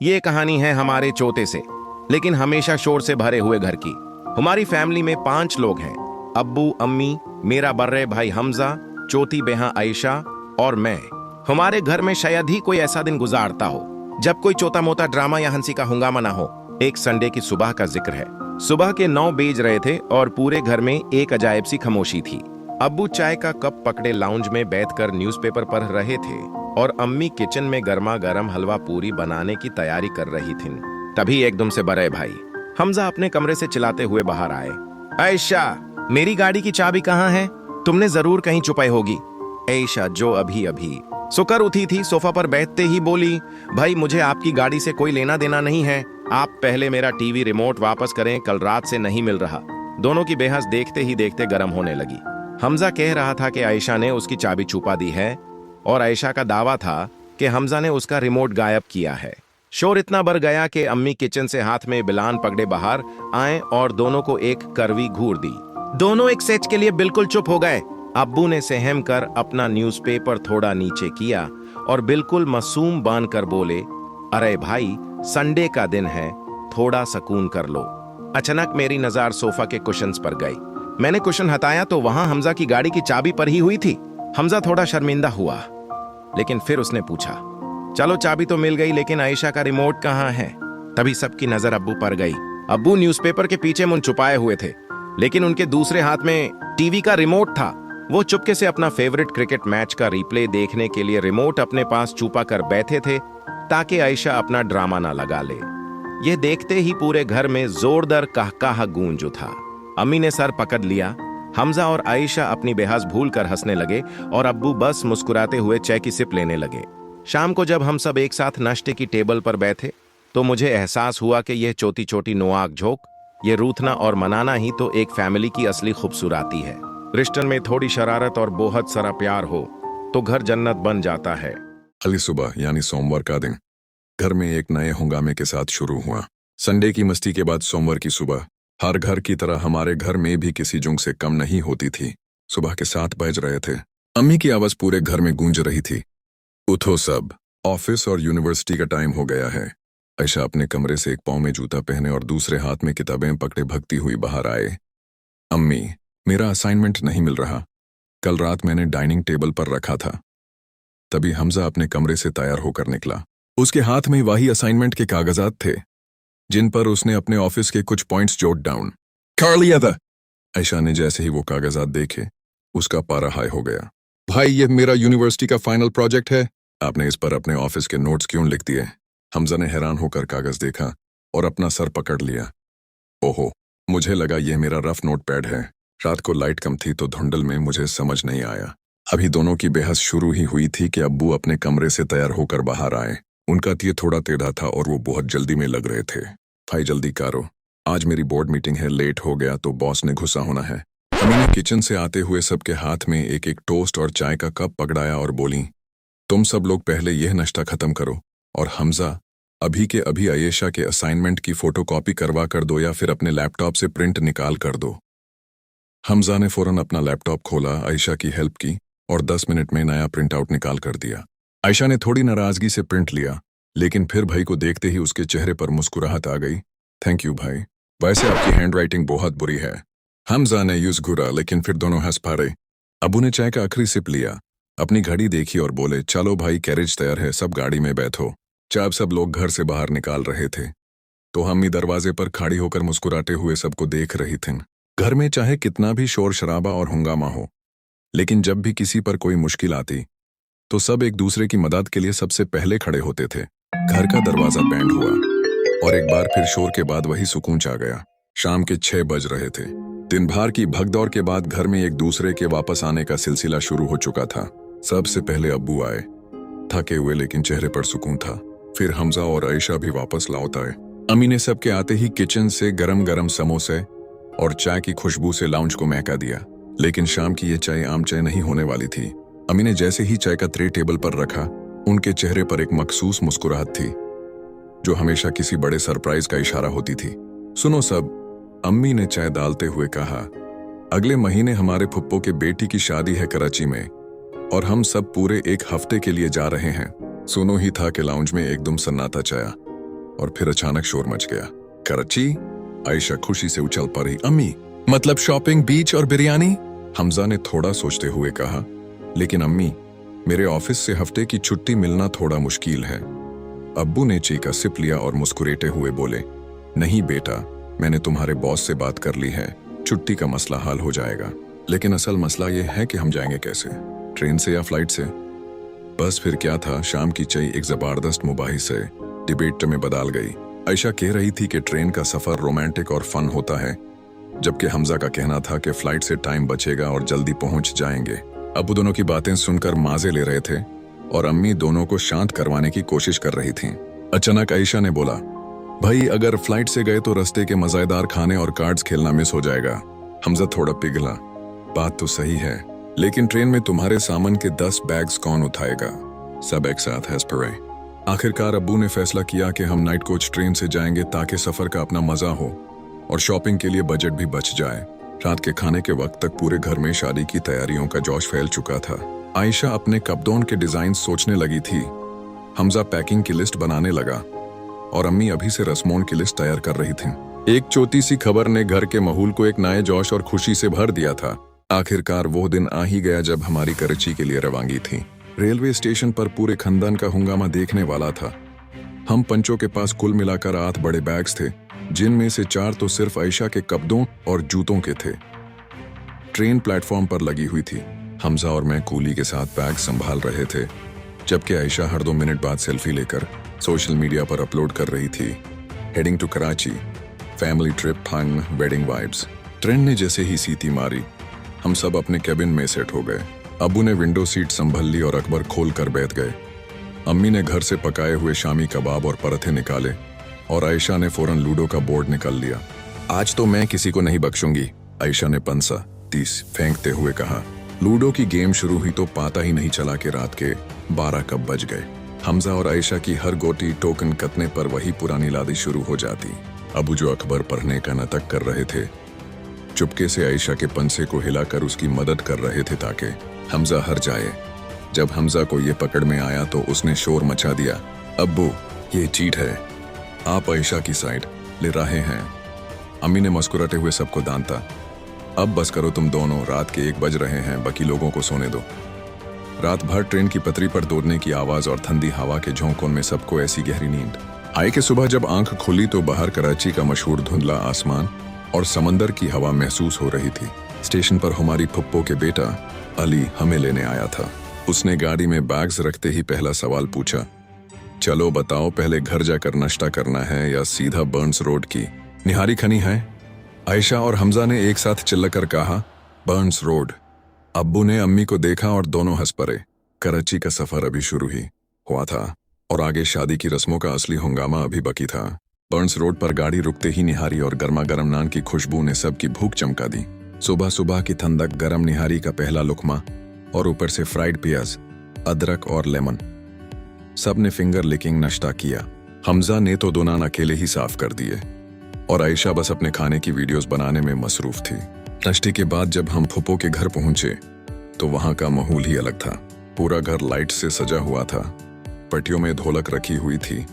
ये कहानी है हमारे चोते से, लेकिन हमेशा शोर से भरे हुए घर की। हमारी फैमिली में 5 लोग हैं। अब्बू, अम्मी, मेरा बर्रे भाई हमजा, चौथी बेहा आयशा और मैं। हमारे घर में शायद ही कोई ऐसा दिन गुजारता हो जब कोई चोता मोता ड्रामा या हंसी का हंगामा ना हो। एक संडे की सुबह का जिक्र है। सुबह के 9 बज रहे थे और पूरे घर में एक अजायब सी खामोशी थी। अब्बू चाय का कप पकड़े लाउंज में बैठकर न्यूज़पेपर पढ़ रहे थे और अम्मी किचन में गर्मा गर्म हलवा पूरी बनाने की तैयारी कर रही थीं। तभी एकदम से बड़े भाई हमजा अपने कमरे से चिल्लाते हुए बाहर आए। आयशा, मेरी गाड़ी की चाबी कहाँ है? तुमने जरूर कहीं छुपाई होगी। आयशा, जो अभी अभी सोकर उठी थी, सोफा पर बैठते ही बोली, भाई मुझे आपकी गाड़ी से कोई लेना देना नहीं है। आप पहले मेरा टीवी रिमोट वापस करें, कल रात से नहीं मिल रहा। दोनों की बेहस देखते ही देखते गर्म होने लगी। हमजा कह रहा था कि आयशा ने उसकी चाबी छुपा दी है और आयशा का दावा था कि हमजा ने उसका रिमोट गायब किया है। शोर इतना बढ़ गया कि अम्मी किचन से हाथ में बिलान पकड़े बाहर आए और दोनों को एक कड़वी घूर दी। दोनों एक सेच के लिए बिल्कुल चुप हो गए। अब्बू ने सहम कर अपना न्यूज़पेपर थोड़ा नीचे किया और बिल्कुल मासूम बांधकर बोले, अरे भाई, संडे का दिन है, थोड़ा सुकून कर लो। अचानक मेरी नजर सोफा के कुशन्स पर गई। मैंने कुशन हटाया तो वहां हमजा की गाड़ी की चाबी पर ही हुई थी। हमजा थोड़ा शर्मिंदा हुआ, लेकिन फिर उसने पूछा, चलो चाबी तो मिल गई, लेकिन आयशा का रिमोट कहाँ है? तभी सबकी नजर अब्बू पर गई। अब्बू न्यूज़पेपर के पीछे मुंह छुपाए हुए थे, लेकिन उनके दूसरे हाथ में टीवी का रिमोट था। वो चुपके से अपना फेवरेट क्रिकेट मैच का रिप्ले देखने के लिए रिमोट अपने पास छुपा कर बैठे थे ताकि आयशा अपना ड्रामा ना लगा ले। यह देखते ही पूरे घर में जोरदार कहकाहा गूंज उठा। अम्मी ने सर पकड़ लिया। हमजा और आयशा अपनी बेहस भूल कर हंसने लगे और अब्बू बस मुस्कुराते हुए चाय की सिप लेने लगे। शाम को जब हम सब एक साथ नाश्ते की टेबल पर बैठे तो मुझे एहसास हुआ कि यह छोटी छोटी नोआक झोंक, ये रूठना और मनाना ही तो एक फैमिली की असली खूबसूरती है। रिश्तों में थोड़ी शरारत और बहुत सारा प्यार हो तो घर जन्नत बन जाता है। अगली सुबह यानी सोमवार का दिन घर में एक नए हंगामे के साथ शुरू हुआ। संडे की मस्ती के बाद सोमवार की सुबह हर घर की तरह हमारे घर में भी किसी जुंग से कम नहीं होती थी। सुबह के 7 बज रहे थे। अम्मी की आवाज पूरे घर में गूंज रही थी, उठो सब, ऑफिस और यूनिवर्सिटी का टाइम हो गया है। आयशा अपने कमरे से एक पाँव में जूता पहने और दूसरे हाथ में किताबें पकड़े भगती हुई बाहर आए। अम्मी, मेरा असाइनमेंट नहीं मिल रहा, कल रात मैंने डाइनिंग टेबल पर रखा था। तभी हमजा अपने कमरे से तैयार होकर निकला। उसके हाथ में वही असाइनमेंट के कागजात थे जिन पर उसने अपने ऑफिस के कुछ पॉइंट्स जोट डाउन कर लिया था। आयशा ने जैसे ही वो कागजात देखे, उसका पारा हाई हो गया। भाई, ये मेरा यूनिवर्सिटी का फाइनल प्रोजेक्ट है, आपने इस पर अपने ऑफिस के नोट्स क्यों लिख दिए? हमजा ने हैरान होकर कागज देखा और अपना सर पकड़ लिया। ओहो, मुझे लगा यह मेरा रफ नोट पैड है। रात को लाइट कम थी तो धुंधल में मुझे समझ नहीं आया। अभी दोनों की बहस शुरू ही हुई थी कि अब्बू अपने कमरे से तैयार होकर बाहर आए। उनका तीर थोड़ा टेढ़ा था और वो बहुत जल्दी में लग रहे थे। भाई जल्दी करो, आज मेरी बोर्ड मीटिंग है, लेट हो गया तो बॉस ने गुस्सा होना है। अम्मी ने किचन से आते हुए सबके हाथ में एक एक टोस्ट और चाय का कप पकड़ाया और बोली, तुम सब लोग पहले यह नाश्ता खत्म करो और हमजा, अभी के अभी आयशा के असाइनमेंट की फोटोकॉपी करवा कर दो या फिर अपने लैपटॉप से प्रिंट निकाल कर दो। हमजा ने फौरन अपना लैपटॉप खोला, आयशा की हेल्प की और 10 मिनट में नया प्रिंट आउट निकाल कर दिया। आयशा ने थोड़ी नाराजगी से प्रिंट लिया, लेकिन फिर भाई को देखते ही उसके चेहरे पर मुस्कुराहट आ गई। थैंक यू भाई, वैसे आपकी हैंडराइटिंग बहुत बुरी है। हमजा ने यूज घूरा, लेकिन फिर दोनों हंस पड़े। अबू ने चाय का आखिरी सिप लिया, अपनी घड़ी देखी और बोले, चलो भाई, कैरेज तैयार है, सब गाड़ी में बैठो। जब सब लोग घर से बाहर निकाल रहे थे तो अम्मी दरवाजे पर खड़ी होकर मुस्कुराते हुए सबको देख रही थीं। घर में चाहे कितना भी शोर शराबा और हंगामा हो, लेकिन जब भी किसी पर कोई मुश्किल आती तो सब एक दूसरे की मदद के लिए सबसे पहले खड़े होते थे। घर का दरवाजा बैंड हुआ और एक बार फिर शोर के बाद वही सुकून छा गया। शाम के 6 बज रहे थे। दिन भर की भगदौड़ के बाद घर में एक दूसरे के वापस आने का सिलसिला शुरू हो चुका था। सबसे पहले अब्बू आए, थके हुए लेकिन चेहरे पर सुकून था। फिर हमजा और आयशा भी वापस लौट आए। अम्मी ने सबके आते ही किचन से गरम गरम समोसे और चाय की खुशबू से लाउंज को महका दिया। लेकिन शाम की ये चाय आम चाय नहीं होने वाली थी। अम्मी ने जैसे ही चाय का ट्रे टेबल पर रखा, उनके चेहरे पर एक मखसूस मुस्कुराहट थी जो हमेशा किसी बड़े सरप्राइज का इशारा होती थी। सुनो सब, अम्मी ने चाय डालते हुए कहा, अगले महीने हमारे फुप्पो के बेटी की शादी है कराची में और हम सब पूरे 1 हफ्ते के लिए जा रहे हैं। सुनो ही था कि लाउंज में एकदम सन्नाटा छाया। और फिर अचानक शोर मच गया। कराची? आयशा खुशी से उछल पड़ी। अम्मी, मतलब शॉपिंग, बीच और बिरयानी? हमजा ने थोड़ा सोचते हुए कहा, लेकिन अम्मी, मेरे ऑफिस से हफ्ते की छुट्टी मिलना थोड़ा मुश्किल है। अब्बू ने ची का सिप लिया और मुस्कुराते हुए बोले, नहीं बेटा, मैंने तुम्हारे बॉस से बात कर ली है, छुट्टी का मसला हल हो जाएगा। लेकिन असल मसला यह है कि हम जाएंगे कैसे, ट्रेन से या फ्लाइट से? बस फिर क्या था, शाम की चाय एक जबरदस्त मुबाहिस से डिबेट में बदल गई। आयशा कह रही थी कि ट्रेन का सफर रोमांटिक और फन होता है, जबकि हमजा का कहना था कि फ्लाइट से टाइम बचेगा और जल्दी पहुंच जाएंगे। अब्बू दोनों की बातें सुनकर माजे ले रहे थे और अम्मी दोनों को शांत करवाने की कोशिश कर रही थीं। अचानक आयशा ने बोला, भाई अगर फ्लाइट से गए तो रास्ते के मजेदार खाने और कार्ड्स खेलना मिस हो जाएगा। हमजा थोड़ा पिघला, बात तो सही है, लेकिन ट्रेन में तुम्हारे सामान के 10 बैग्स कौन उठाएगा? सब एक साथ हंस। आखिरकार अब्बू ने फैसला किया कि हम नाइट कोच ट्रेन से जाएंगे ताकि सफर का अपना मजा हो और शॉपिंग के लिए बजट भी बच जाए। रात के खाने के वक्त तक पूरे घर में शादी की तैयारियों का जोश फैल चुका था। आयशा अपने कपड़ों के डिजाइन सोचने लगी थी, हमजा पैकिंग की लिस्ट बनाने लगा और अम्मी अभी से रस्मों की लिस्ट तैयार कर रही थी। एक छोटी सी खबर ने घर के माहौल को एक नए जोश और खुशी से भर दिया था। आखिरकार वो दिन आ ही गया जब हमारी कराची के लिए रवानगी थी। रेलवे स्टेशन पर पूरे खानदान का हंगामा देखने वाला था। हम पंचों के पास कुल मिलाकर 8 बड़े बैग्स थे, जिनमें से 4 तो सिर्फ आयशा के कपड़ों और जूतों के थे। ट्रेन प्लेटफॉर्म पर लगी हुई थी। हमजा और मैं कूली के साथ बैग संभाल रहे थे, जबकि आयशा हर 2 मिनट बाद सेल्फी लेकर सोशल मीडिया पर अपलोड कर रही थी। Heading to Karachi, family trip, fun, wedding vibes. Train ने जैसे ही सीटी मारी, हम सब अपने कैबिन में सेट हो गए। अब्बू ने विंडो सीट संभल ली और अकबर खोल कर बैठ गए। अम्मी ने घर से पकाए हुए शामी कबाब और पराठे निकाले और आयशा ने फौरन लूडो का बोर्ड निकाल लिया। आज तो मैं किसी को नहीं बख्शूंगी, आयशा ने पंसा 30 फेंकते हुए कहा। लूडो की गेम शुरू हुई तो पता ही नहीं चला कि रात के 12 कब बज गए। हमजा और आयशा की हर गोटी टोकन कतने पर वही पुरानी लादी शुरू हो जाती। अबू जो अखबार पढ़ने का नाटक कर रहे थे, चुपके से आयशा के पंसे को हिलाकर उसकी मदद कर रहे थे ताकि हमजा हार जाए। जब हमजा को ये पकड़ में आया तो उसने शोर मचा दिया, अब्बू ये चीट है, आप आयशा की साइड ले रहे हैं। अम्मी ने मुस्कुराते हुए सबको दांता, अब बस करो तुम दोनों, रात के 1 बज रहे हैं, बाकी लोगों को सोने दो। रात भर ट्रेन की पटरी पर दौड़ने की आवाज और ठंडी हवा के झोंकों में सबको ऐसी गहरी नींद आई कि सुबह जब आंख खुली तो बाहर कराची का मशहूर धुंधला आसमान और समंदर की हवा महसूस हो रही थी। स्टेशन पर हमारी फुप्पो के बेटा अली हमें लेने आया था। उसने गाड़ी में बैग्स रखते ही पहला सवाल पूछा, चलो बताओ, पहले घर जाकर नाश्ता करना है या सीधा बर्न्स रोड की निहारी खनी है? आयशा और हमजा ने एक साथ चिल्लाकर कहा, बर्न्स रोड। अब्बू ने अम्मी को देखा और दोनों हंस पड़े। कराची का सफर अभी शुरू ही हुआ था और आगे शादी की रस्मों का असली हंगामा अभी बाकी था। बर्न्स रोड पर गाड़ी रुकते ही निहारी और गर्मा गर्म नान की खुशबू ने सबकी भूख चमका दी। सुबह सुबह की ठंडक, गरम निहारी का पहला लुकमा और ऊपर से फ्राइड प्याज, अदरक और लेमन। सब ने फिंगर लिकिंग नाश्ता किया। हमजा ने तो 2 नान अकेले ही साफ कर दिए और आयशा बस अपने खाने की वीडियोस बनाने में मसरूफ थी। नाश्ते के बाद जब हम फुप्पो के घर पहुंचे तो वहां का माहौल ही अलग था। पूरा घर लाइट से सजा हुआ था, पटियों में ढोलक रखी हुई थी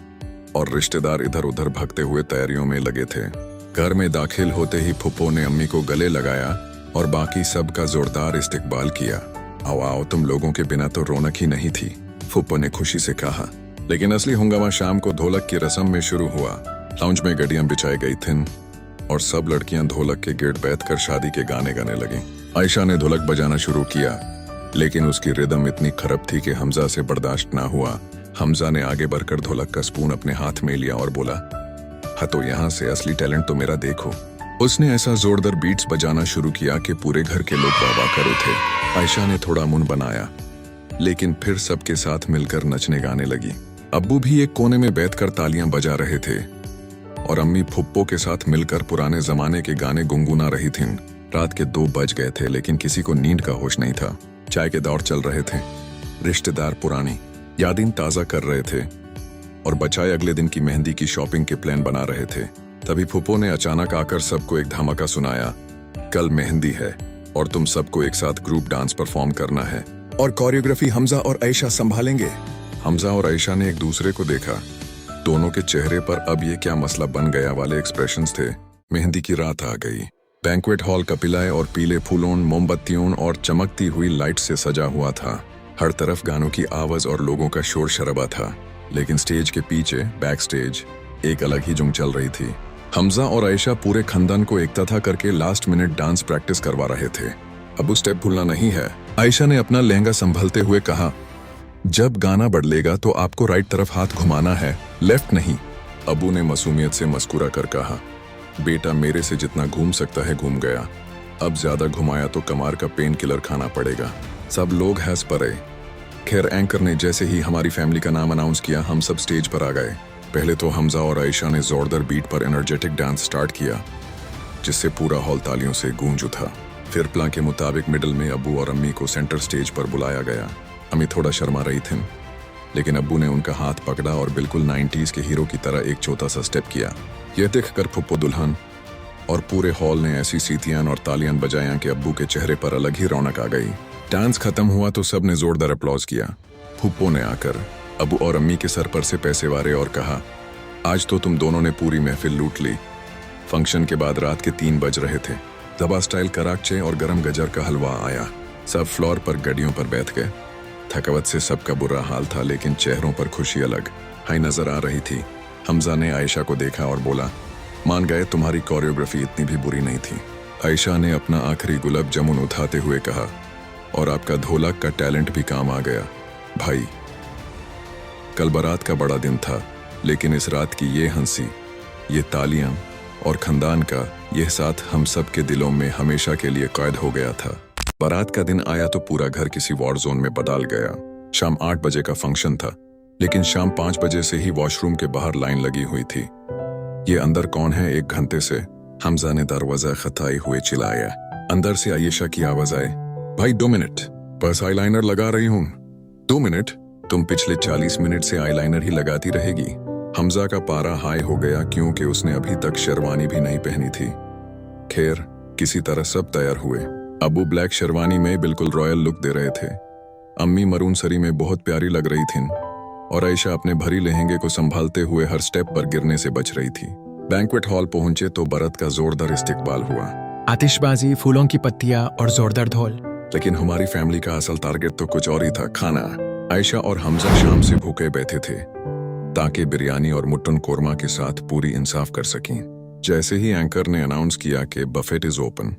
और रिश्तेदार इधर उधर भागते हुए तैयारियों में लगे थे। घर में दाखिल होते ही फुप्पो ने अम्मी को गले लगाया और बाकी सबका जोरदार इस्तकबाल किया। आओ आओ, तुम लोगों के बिना तो रौनक ही नहीं थी, फुप्पो ने खुशी से कहा। लेकिन असली हंगामा शाम को ढोलक की रस्म में शुरू हुआ। लाउंज में गड्डियां बिछाई गई थीं और सब लड़कियां ढोलक के गिर्द बैठकर शादी के गाने गाने लगी। आयशा ने ढोलक बजाना शुरू किया, लेकिन उसकी रिदम इतनी खराब थी कि हमजा से बर्दाश्त ना हुआ। हमजा ने आगे बढ़कर ढोलक का स्पून अपने हाथ में लिया और बोला, हाँ तो यहाँ से असली टैलेंट तो मेरा देखो। उसने ऐसा जोरदार बीट्स बजाना शुरू किया कि पूरे घर के लोग वाह कर उठे। आयशा ने थोड़ा मुंह बनाया, लेकिन फिर सबके साथ मिलकर नचने गाने लगी। अब्बू भी एक कोने में बैठकर तालियां बजा रहे थे और अम्मी फुप्पो के साथ मिलकर पुराने जमाने के गाने गुनगुना रही थीं। रात के 2 बज गए थे, लेकिन किसी को नींद का होश नहीं था। चाय के दौर चल रहे थे, रिश्तेदार पुरानी यादें ताज़ा कर रहे थे और बचाए अगले दिन की मेहंदी की शॉपिंग के प्लान बना रहे थे। तभी फुप्पो ने अचानक आकर सबको एक धमाका सुनाया, कल मेहंदी है और तुम सबको एक साथ ग्रुप डांस परफॉर्म करना है और कोरियोग्राफी हमजा और आयशा संभालेंगे। हमजा और आयशा ने एक दूसरे को देखा दोनों के चेहरे पर अब ये क्या मसला बन गया वाले एक्सप्रेशंस थे। मेहंदी की रात आ गई। बैंक्वेट हॉल कपिलाए और पीले फूलों, मोमबत्तियों और चमकती हुई लाइट से सजा हुआ था। हर तरफ गानों की आवाज और लोगों का शोर शराबा था, लेकिन स्टेज के पीछे बैक स्टेज एक अलग ही जुंग चल रही थी। हमजा और आयशा पूरे खानदान को एकता करके लास्ट मिनट डांस प्रैक्टिस करवा रहे थे। अब वो स्टेप भूलना नहीं है। आयशा ने अपना लहंगा संभलते हुए कहा, जब गाना बदलेगा तो आपको राइट तरफ हाथ घुमाना है, लेफ्ट नहीं। अबू ने मासूमियत से मस्कुरा कर कहा, बेटा मेरे से जितना घूम सकता है घूम गया, अब ज्यादा घुमाया तो कमार का पेन किलर खाना पड़ेगा। सब लोग हंस पड़े। खैर एंकर ने जैसे ही हमारी फैमिली का नाम अनाउंस किया, हम सब स्टेज पर आ गए। पहले तो हमजा और आयशा ने जोरदार बीट पर एनर्जेटिक डांस स्टार्ट किया, जिससे पूरा हॉल तालियों से गूंज उठा। फिर प्लान के मुताबिक मिडल में अब्बू और अम्मी को सेंटर स्टेज पर बुलाया गया। अम्मी थोड़ा शर्मा रही थी, लेकिन अब्बू ने उनका हाथ पकड़ा और बिल्कुल 90s के हीरो की तरह एक छोटा सा स्टेप किया। यह देखकर फुप्पो दुल्हन और पूरे हॉल ने ऐसी सीटियां और तालियां बजाया कि अब्बू के चेहरे पर अलग ही रौनक आ गई। डांस खत्म हुआ तो सब ने जोरदार अप्लॉज किया। फुप्पो ने आकर अब्बू और अम्मी के सर पर से पैसे वारे और कहा, आज तो तुम दोनों ने पूरी महफिल लूट ली। फंक्शन के बाद रात के 3 बज रहे थे। दबा स्टाइल कराकचे और गरम गजर का हलवा आया। सब फ्लोर पर गड्डियों पर बैठ गए। थकावट से सबका बुरा हाल था, लेकिन चेहरों पर खुशी अलग हाई नजर आ रही थी। हमजा ने आयशा को देखा और बोला, मान गए तुम्हारी कोरियोग्राफी इतनी भी बुरी नहीं थी। आयशा ने अपना आखिरी गुलाब जामुन उठाते हुए कहा, और आपका ढोलक का टैलेंट भी काम आ गया भाई। कल बारात का बड़ा दिन था, लेकिन इस रात की ये हंसी, ये तालियां और खानदान का यह साथ हम सब के दिलों में हमेशा के लिए कैद हो गया था। बारात का दिन आया तो पूरा घर किसी वॉर जोन में बदल गया। शाम 8 बजे का फंक्शन था, लेकिन शाम 5 बजे से ही वॉशरूम के बाहर लाइन लगी हुई थी। ये अंदर कौन है? 1 घंटे से हमजा ने दरवाजा खटाई हुए चिल्लाया। अंदर से आयशा की आवाज आए, भाई 2 मिनट, बस आईलाइनर लगा रही हूँ। 2 मिनट? तुम पिछले 40 मिनट से आईलाइनर ही लगाती रहेगी। हमजा का पारा हाई हो गया, क्योंकि उसने अभी तक शेरवानी भी नहीं पहनी थी। खैर किसी तरह सब तैयार हुए। अबू ब्लैक शेरवानी में बिल्कुल रॉयल लुक दे रहे थे। अम्मी मरून सरी में बहुत प्यारी लग रही थीं, और आयशा अपने भरी लहंगे को संभालते हुए हर स्टेप पर गिरने से बच रही थी। बैंक्वेट हॉल पहुंचे तो बारात का जोरदार इस्तकबाल हुआ। आतिशबाजी, फूलों की पत्तियां और जोरदार ढोल। लेकिन हमारी फैमिली का असल टारगेट तो कुछ और ही था, खाना। आयशा और हमजा शाम से भूखे बैठे थे, ताकि बिरयानी और मुट्टन कोरमा के साथ पूरी इंसाफ कर सकें। जैसे ही एंकर ने अनाउंस किया कि बफेट इज ओपन,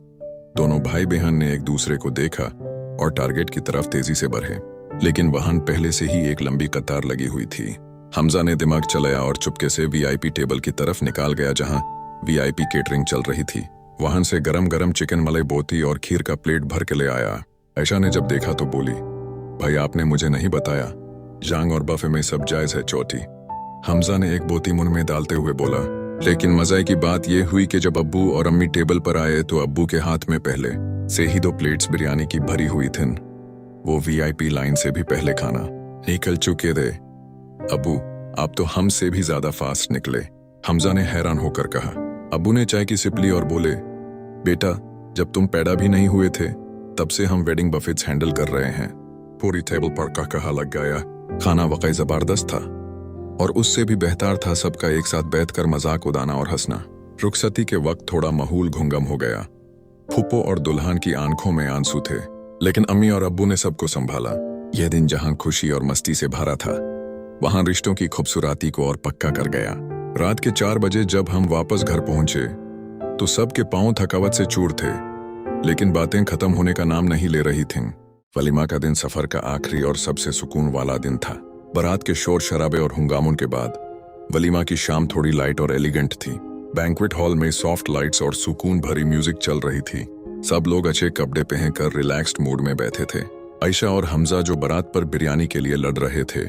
दोनों भाई बहन ने एक दूसरे को देखा और टारगेट की तरफ तेजी से बढ़े। लेकिन वहां पहले से ही एक लंबी कतार लगी हुई थी। हमजा ने दिमाग चलाया और चुपके से वीआईपी टेबल की तरफ निकाल गया, जहां वीआईपी केटरिंग चल रही थी। वहां से गरम गरम चिकन मलाई बोती और खीर का प्लेट भर के ले आया। आयशा ने जब देखा तो बोली, भाई आपने मुझे नहीं बताया, जांग और बफे में सब जायज है चोटी। हमजा ने एक बोती मुंह में डालते हुए बोला, लेकिन मजे की बात यह हुई कि जब अब्बू और अम्मी टेबल पर आए तो अब्बू के हाथ में पहले से ही 2 प्लेट्स बिरयानी की भरी हुई थीं। वो वीआईपी लाइन से भी पहले खाना निकल चुके थे। अब्बू आप तो हमसे भी ज्यादा फास्ट निकले, हमजा ने हैरान होकर कहा। अब्बू ने चाय की सिप ली और बोले, बेटा जब तुम पैदा भी नहीं हुए थे तब से हम वेडिंग बफेट्स हैंडल कर रहे हैं। पूरी टेबल पर का कहा लग गया। खाना वाकई जबरदस्त था, और उससे भी बेहतर था सबका एक साथ बैठकर मजाक उड़ाना और हंसना। रुखसती के वक्त थोड़ा माहौल घुंगम हो गया। फूफो और दुल्हन की आंखों में आंसू थे, लेकिन अम्मी और अब्बू ने सबको संभाला। यह दिन जहां खुशी और मस्ती से भरा था, वहां रिश्तों की खूबसूरती को और पक्का कर गया। रात के 4 बजे जब हम वापस घर पहुंचे तो सबके पांव थकावट से चूर थे, लेकिन बातें खत्म होने का नाम नहीं ले रही थीं। वलीमा का दिन सफर का आखिरी और सबसे सुकून वाला दिन था। बारात के शोर शराबे और हंगामों के बाद वलीमा की शाम थोड़ी लाइट और एलिगेंट थी। बैंक्वेट हॉल में सॉफ्ट लाइट्स और सुकून भरी म्यूजिक चल रही थी। सब लोग अच्छे कपड़े पहनकर रिलैक्स्ड मूड में बैठे थे। आयशा और हमजा जो बारात पर बिरयानी के लिए लड़ रहे थे,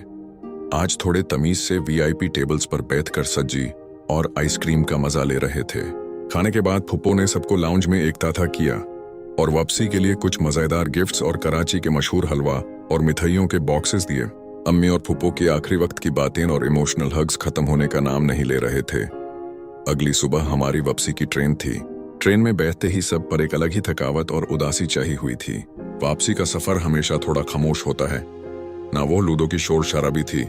आज थोड़े तमीज से वीआईपी टेबल्स पर बैठकर सज्जी और आइसक्रीम का मजा ले रहे थे। खाने के बाद फुप्पो ने सबको लाउंज में एकता किया और वापसी के लिए कुछ मजेदार गिफ्ट्स और कराची के मशहूर हलवा और मिठाइयों के बॉक्सेस दिए। अम्मी और फुप्पो की आखिरी वक्त की बातें और इमोशनल हग्स खत्म होने का नाम नहीं ले रहे थे। अगली सुबह हमारी वापसी की ट्रेन थी। ट्रेन में बैठते ही सब पर एक अलग ही थकावट और उदासी छाई हुई थी। वापसी का सफर हमेशा थोड़ा खामोश होता है। ना वो लूडो की शोर शराबी थी,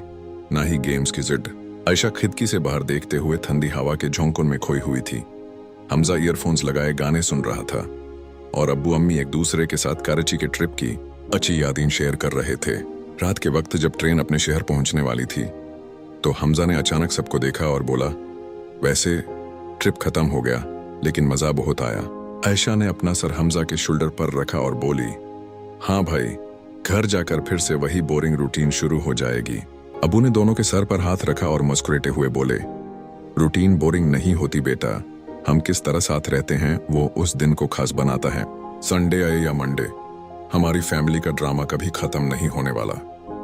ना ही गेम्स की जिद। आयशा खिड़की से बाहर देखते हुए ठंडी हवा के झोंकों में खोई हुई थी। हमजा ईयरफोन्स लगाए गाने सुन रहा था और अब्बू अम्मी एक दूसरे के साथ कराची के ट्रिप की अच्छी यादें शेयर कर रहे थे। रात के वक्त जब ट्रेन अपने शहर पहुंचने वाली थी तो हमजा ने अचानक सबको देखा और बोला, वैसे ट्रिप खत्म हो गया लेकिन मजा बहुत आया। आयशा ने अपना सर हमजा के शोल्डर पर रखा और बोली, हाँ भाई, घर जाकर फिर से वही बोरिंग रूटीन शुरू हो जाएगी। अबू ने दोनों के सर पर हाथ रखा और मुस्कुराते हुए बोले, रूटीन बोरिंग नहीं होती बेटा, हम किस तरह साथ रहते हैं वो उस दिन को खास बनाता है। संडे आए या मंडे, हमारी फैमिली का ड्रामा कभी खत्म नहीं होने वाला।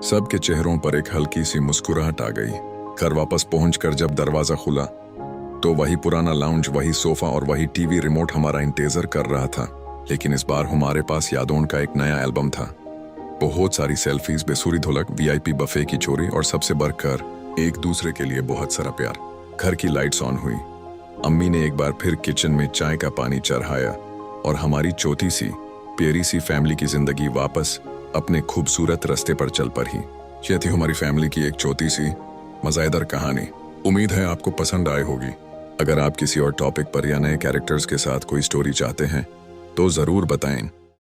सबके चेहरों पर एक हल्की सी मुस्कुराहट आ गई। घर वापस पहुंचकर जब दरवाजा खुला तो वही पुराना लाउंज, वही सोफा और वही टीवी रिमोट हमारा इंतजार कर रहा था। लेकिन इस बार हमारे पास यादों का एक नया एल्बम था। बहुत सारी सेल्फीज, बेसुरी ढोलक, वीआईपी बफे की चोरी और सबसे बढ़कर एक दूसरे के लिए बहुत सारा प्यार। घर की लाइट्स ऑन हुई। अम्मी ने एक बार फिर किचन में चाय का पानी चढ़ाया और हमारी छोटी सी प्यारी सी फैमिली की जिंदगी वापस अपने खूबसूरत रास्ते पर चल पड़ी। यह थी हमारी फैमिली की एक छोटी सी मजेदार कहानी। उम्मीद है आपको पसंद आई होगी। अगर आप किसी और टॉपिक पर या नए कैरेक्टर्स के साथ कोई स्टोरी चाहते हैं तो जरूर बताएं।